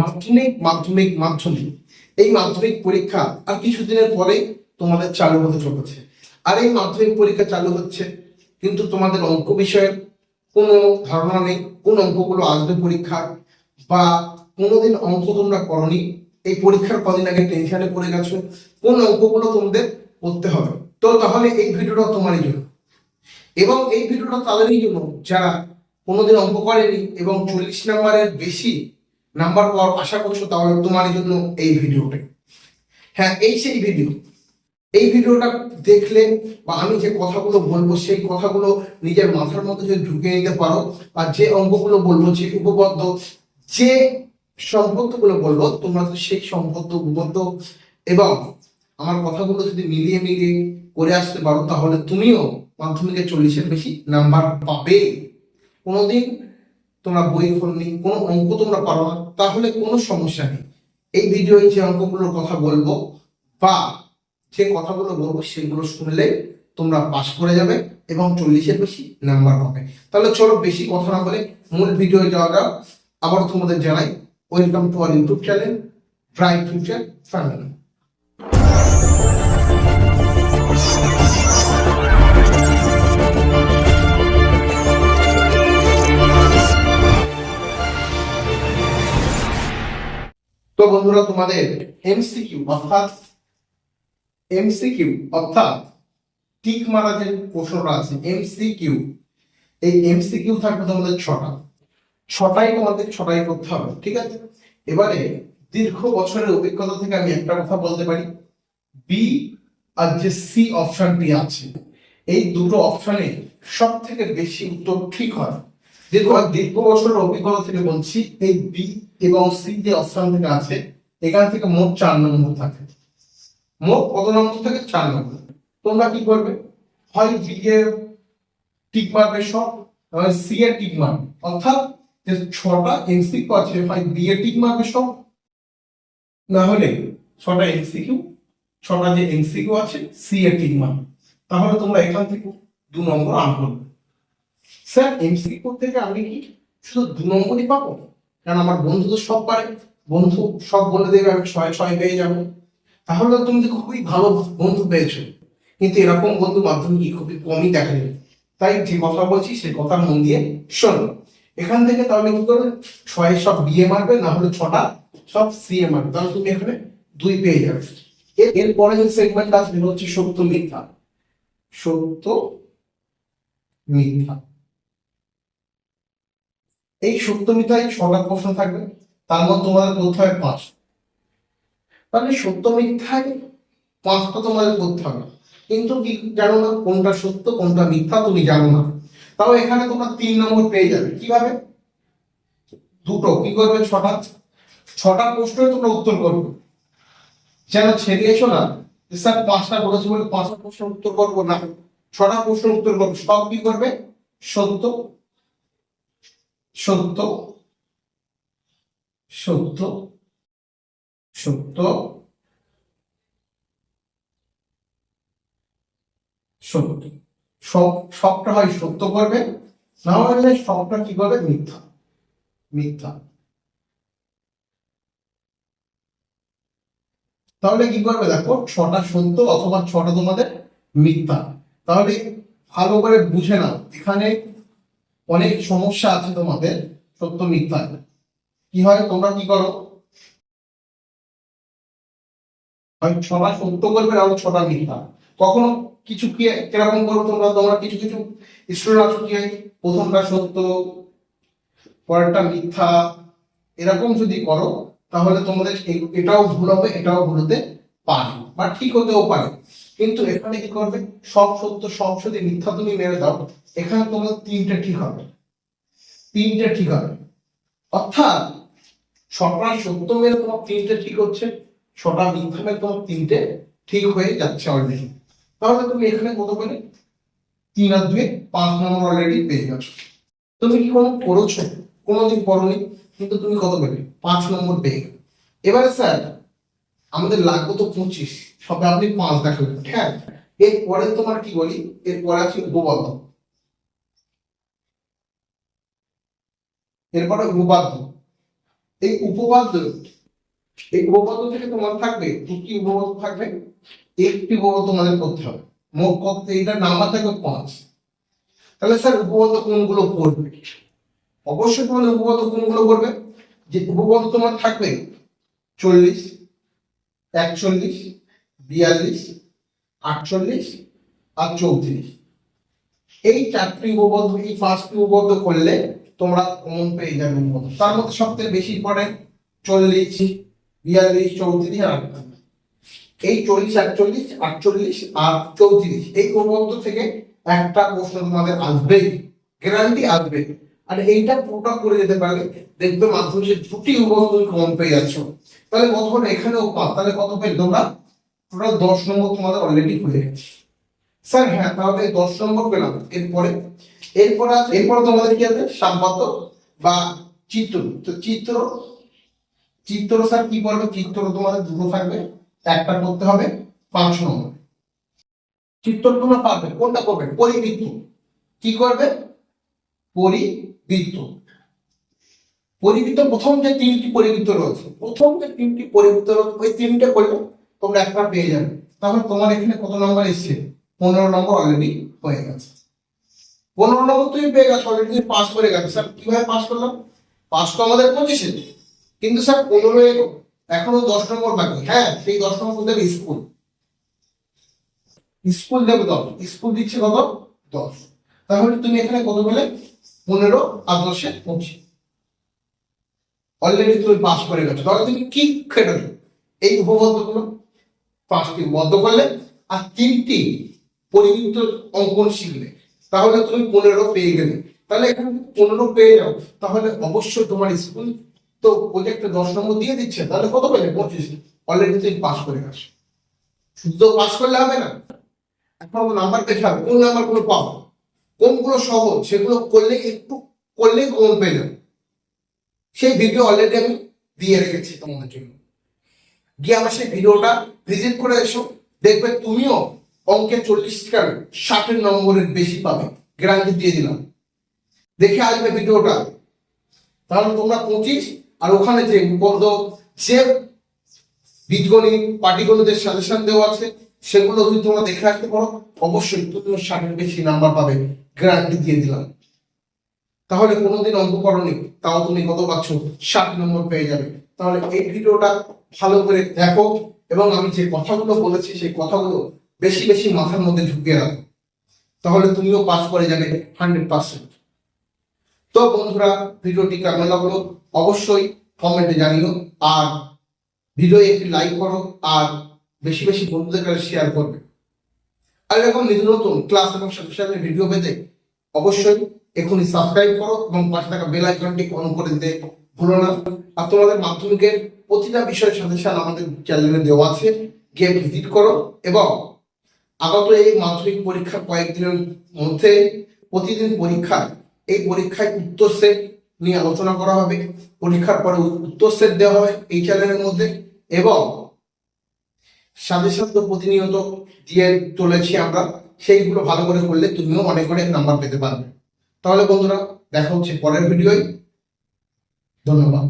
মাধ্যমিক এই মাধ্যমিক পরীক্ষা আর কিছুদিনের পরে তোমাদের চালু হতে চলেছে। আর এই মাধ্যমিক পরীক্ষা চালু হচ্ছে, কিন্তু তোমাদের অঙ্ক বিষয়ের কোনো ধারণা নেই কোন অঙ্কগুলো আসবে পরীক্ষায়, বা কোনোদিন অঙ্ক তোমরা করনি, এই পরীক্ষার কদিন আগে টেনশনে পড়ে গেছো কোন অঙ্কগুলো তোমাদের করতে হবে। তো তাহলে এই ভিডিওটা তোমারই জন্য, এবং এই ভিডিওটা তাদেরই জন্য যারা কোনোদিন অঙ্ক করেনি এবং 40 নম্বরের বেশি নাম্বার পাওয়ার আশা করছো, তাহলে তোমার জন্য এই ভিডিওটা। হ্যাঁ, এই সেই ভিডিও। এই ভিডিওটা দেখলে বা আমি যে কথাগুলো বলবো সেই কথাগুলো নিজের মাথার মধ্যে যদি ঢুকে নিতে পারো, আর যে অঙ্কগুলো বলবো, যে উপপাদ্য, যে সম্পর্কগুলো বলবো, তোমরা তো সেই সম্পর্ক উপপাদ্য এবং আমার কথাগুলো যদি মিলিয়ে করে আসতে পারো, তাহলে তুমিও মাধ্যমিকে 40-এর বেশি নাম্বার পাবে। কোনোদিন তোমরা বই খোলনি, কোনো অঙ্ক তোমরা পারো না, তাহলে কোনো সমস্যা নেই। এই ভিডিওয় যে অঙ্কগুলোর কথা বলবো বা যে কথাগুলো বলবো সেগুলো শুনলে তোমরা পাস করে যাবে এবং 40-এর বেশি নাম্বার পাবে। তাহলে চলো বেশি কথা না বলে মূল ভিডিও যাওয়া যাক। আবার তোমাদের জানাই, welcome to our YouTube channel bright future family. তো বন্ধুরা, তোমাদের এমসিকিউ অর্থাৎ টিক মারা যে প্রশ্নটা আছে এমসিকিউ, এই এমসিকিউ থাকবে তোমাদের ছটাই করতে হবে, ঠিক আছে? এবারে দীর্ঘ বছরের অভিজ্ঞতা থেকে আমি একটা কথা বলতে পারি, বি আর যে সি অপশনটি আছে, এই দুটো অপশনে সব থেকে বেশি উত্তর ঠিক হয়। দীর্ঘ বছরের অভিজ্ঞতা থেকে বলছি, এই বি এবং সি যে অপশন থেকে আছে, এখান থেকে মোট 4 নম্বর থাকে। মোট কত নম্বর থাকে? 4 নম্বর। তোমরা কি করবে? হয় বি এর টিক মারবে সব, নয় সি এর টিক মারবে। অর্থাৎ যে 6টা এমসিকিউ আছে, হয় বি এর টিক মারবে সব, না হলে 6টা যে এমসিকিউ আছে সি এর টিক মারবে। তাহলে তোমরা এখান থেকে 2 নম্বর আন করবে। স্যার, এমসিকিউ থেকে আমি কি শুধু 2 নম্বরই পাবো? কারণ আমার বন্ধু তো সব পারে, বন্ধু সব বলে দেবে, আমি 6 পেয়ে যাবো। তাহলে তুমি তো খুবই ভালো বন্ধু পেয়েছো, কিন্তু এরকম বন্ধু মাধ্যমিক খুবই কমই দেখা যায়। তাই যে কথা বলছি সেই কথা মন দিয়ে শোনো। এখান থেকে তাহলে কি করবে? 6 সব বিএ মারবে, না হলে 6টা সব সিএ মারবে, তাহলে তুমি এখানে 2 পেয়ে যাবে। এরপরে যে সেগমেন্ট আসবে হচ্ছে সত্য মিথ্যা। এই সত্য মিথ্যায় 6টা প্রশ্ন থাকবে, তার মধ্যে তোমাদের করতে হবে 5। তাহলে সত্য মিথ্যায় 5টা তোমাদের করতে হবে, কিন্তু কি জানো না কোনটা সত্য কোনটা মিথ্যা, তুমি জানো না। তাও এখানে তোমরা 3 নম্বর পেয়ে যাবে। কিভাবে? দুটো কি করবে? 6টা প্রশ্নই তোমরা উত্তর করবে। যেন ছেড়িয়েছো না যে স্যার 5টা বলেছি বলে 5টা প্রশ্ন উত্তর করবো না, 6টা প্রশ্ন উত্তর করবে। সব কি করবে? সত্য সত্য সত্য সত্য সত্য। সবটা হয় সত্য করবে, না হলে সবটা কি করবে? মিথ্যা। তাহলে কি করবে? দেখো, 6টা সত্য অথবা 6টা তোমাদের মিথ্যা। তাহলে ভালো করে বুঝে নাও, এখানে অনেক সমস্যা আছে তোমাদের সত্য মিথ্যা। কি হয়? তোমরা কি করো? হয় 6টা সত্য করবে, না হলে 6টা মিথ্যা। কখনো কিছু কি কিরকম করো তোমরা কিছু স্টুডেন্ট আছো কি হয়, প্রথমটা সত্য পরেরটা মিথ্যা, এরকম যদি করো তাহলে তোমাদের এটাও ভুল হবে, এটাও ভুল হতে পারে বা ঠিক হতেও পারে। কিন্তু এখানে কি করবে? সব সত্য সব যদি মিথ্যা তুমি মেরে দাও, এখানে তোমাদের 3টে ঠিক হবে। অর্থাৎ 6টা সত্য মেরে তোমার 3টে ঠিক হচ্ছে, 6টা মিথ্যা মেরে তোমার 3টে ঠিক হয়ে যাচ্ছে অলরেডি। তাহলে তুমি এখানে কত পেলে? 3 আর 2 5 নম্বর অলরেডি পেয়ে গেছো। তুমি কি কোনো করেছো? কোনোদিন করোনি, কিন্তু তুমি কত পেলে? 5 নম্বর পেয়ে গেলে। এবারে স্যার আমাদের লাগবে তো 25, সবে আপনি 5 দেখাবেন। হ্যাঁ, এরপরে তোমার কি বলি, এরপরে আছে উপপাদ্য। এরপরে উপপাদ্য এই উপপাদ্য থেকে তোমার থাকবে দুটি উপপাদ্য থাকবে, একটি উপপাদ্য তোমাদের করতে হবে। মোট করতে এটার নাম্বার থাকবে 5। তাহলে স্যার উপপাদ্য কোনগুলো পড়বে? অবশ্যই তোমাদের উপপাদ্য কোনগুলো পড়বে, যে উপপাদ্য তোমার থাকবে 40, 41, 42, 48 আর 34। এই 4টি উপপাদ্য, এই 5টি উপপাদ্য করলে তোমরা কমন পেয়ে যাবে উপপাদ্য। তার মধ্যে সবথেকে বেশি ইম্পর্টেন্ট 40, 42, 34 আর 48। এই 40, 41, 48 আর 34 এই উপপাদ্য থেকে একটা প্রশ্ন তোমাদের আসবেই, গ্যারান্টি আসবে। আর এইটা পুরোটা করে যেতে পারলে দেখবে মাধ্যমিক দুটি উপপাদ্য কমন পেয়ে যাচ্ছ। তাহলে কত হলো? এখানেও 5, তাহলে কত পেলে তোমরা? টোটাল 10 নম্বর তোমাদের অলরেডি হয়ে গেছে। স্যার হ্যাঁ, তাহলে 10 নম্বর পেলাম। এরপরে তোমাদের কি আছে? সাম্পাদ্য বা চিত্র। তো চিত্র স্যার কি করবে? চিত্র তোমাদের দুটো থাকবে, একটা করতে হবে 5 নম্বর। চিত্র তোমরা পারবে, কোনটা করবে? পরিবৃত্ত। কি করবে? পরিবৃত্ত। প্রথম যে 3টি পরিবৃত্ত রয়েছে, ওই 3টে করলে তোমরা একটা পেয়ে যাবে। তাহলে তোমার এখানে কত নম্বর এসছে? 15 নম্বর অলরেডি হয়ে গেছে। 15 নম্বর তুমি পেয়ে গেছো, অলরেডি তুমি পাস করে গেছো। স্যার কিভাবে পাস করলাম? পাস তো আমাদের 25, কিন্তু স্যার 15 এলো, এখনো 10 নম্বর বাকি। হ্যাঁ, সেই 10 নম্বর দেবে স্কুল দেবে 10, স্কুল দিচ্ছে কত? 10। তাহলে তুমি এখানে কত পেলে? 15 আর 10 এ 25। অলরেডি তুমি পাস করে গেছো। তাহলে তুমি কি খেটে এই উপপাদ্যগুলো 5টি বদ্ধ করলে আর 3টি পরিবৃত্ত অঙ্কন শিখলে, তাহলে তুমি 15 পেয়ে গেলে। তাহলে এখানে 15 পেয়ে যাও, তাহলে অবশ্যই তোমার স্কুল তো প্রজেক্টে 10 নম্বর দিয়ে দিচ্ছে। তাহলে কত পেলে? 25। অলরেডি তুমি পাস করে গেছো। শুধু পাস করলে হবে না, এখন নাম্বার পেতে হবে। কোন নাম্বারগুলো পাবো, কোনগুলো সহজ, সেগুলো করলেই কমন পেয়ে যাবে। সেই ভিডিও অলরেডি আমি দিয়ে রেখেছি তোমাদের জন্য। গিয়ে আমার সেই ভিডিওটা ভিজিট করে এসো, দেখবে তুমিও অঙ্কে 40 থেকে 60 নম্বরের বেশি পাবে, গ্যারান্টি দিয়ে দিলাম। দেখে আসবে ভিডিওটা, তাহলে তোমরা 25 আর ওখানে যে বীজগণিত, পাটিগণিতের সাজেশন দেওয়া আছে, সেগুলো যদি তোমরা দেখে আসতে পারো, অবশ্যই তুমিও 60-এর বেশি নাম্বার পাবে, গ্যারান্টি দিয়ে দিলাম। তাহলে কোনোদিন অঙ্ক করনি, তাও তুমি কত পাচ্ছ? 60 নম্বর পেয়ে যাবে। তাহলে এই ভিডিওটা ভালো করে দেখো, এবং আমি যে কথাগুলো বলেছি সেই কথাগুলো বেশি বেশি মাথার মধ্যে ঢুকিয়ে রাখো, তাহলে তুমিও পাস করে যাবে 100%। তো বন্ধুরা, ভিডিওটি কেমন লাগলো অবশ্যই কমেন্টে জানিও, আর ভিডিও একটি লাইক করো, আর বেশি বেশি বন্ধুদের কাছে শেয়ার করবে। আর এরকম নিত্য নতুন ক্লাস এবং সাজেশনের ভিডিও পেতে অবশ্যই এখনই সাবস্ক্রাইব করো এবং পাশে থাকা বেল আইকনটি অন করে দিতে ভুলো না। আর তোমাদের মাধ্যমিকের প্রতিটা বিষয়ের সাজেশন আমাদের চ্যানেলে দেওয়া আছে, গিয়ে ভিজিট করো। এবং আগত এই মাধ্যমিক পরীক্ষা কয়েকদিনের মধ্যে প্রতিদিন এই পরীক্ষায় উত্তর সেট নিয়ে আলোচনা করা হবে। পরীক্ষার পরে উত্তর সেট দেওয়া হবে এই চ্যানেলের মধ্যে, এবং সাজেশন তো প্রতিনিয়ত দিয়ে চলেছি আমরা। সেইগুলো ভালো করে করলে তুমিও অনেক অনেক নাম্বার পেতে পারবে। তাহলে বন্ধুরা, দেখা হচ্ছে পরের ভিডিওয়। ধন্যবাদ।